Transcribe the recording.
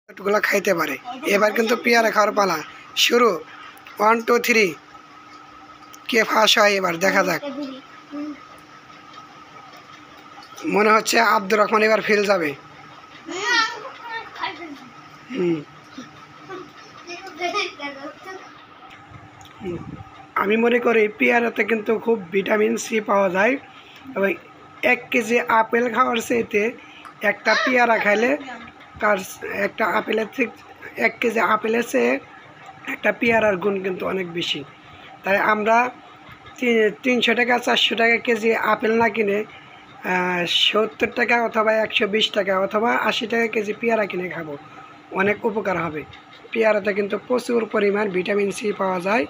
গুলা খাইতে পারে। এবার কিন্তু পেয়ারা খাওয়ার পালা শুরু। 1 2 3 কে ফাঁস হয় এবার দেখা যাক। মনে হচ্ছে আব্দুর রহমান এবার ফেল যাবে। আমি মনে করি পেয়ারাতে কিন্তু খুব ভিটামিন সি পাওয়া যায় এবং 1 কেজি আপেল খাওয়ার চাইতে একটা পেয়ারা খাইলে তার একটা আপেলের থেকে 1 কেজি আপেলের চেয়ে একটা পেয়ারার গুণ কিন্তু অনেক বেশি। তাই আমরা 300 টাকা 400 টাকা কেজি আপেল না কিনে 70 টাকা অথবা 120 টাকা অথবা 80 টাকা কেজি পেয়ারা কিনে খাবো, অনেক উপকার হবে। পেয়ারাতে কিন্তু প্রচুর পরিমাণ ভিটামিন সি পাওয়া যায়।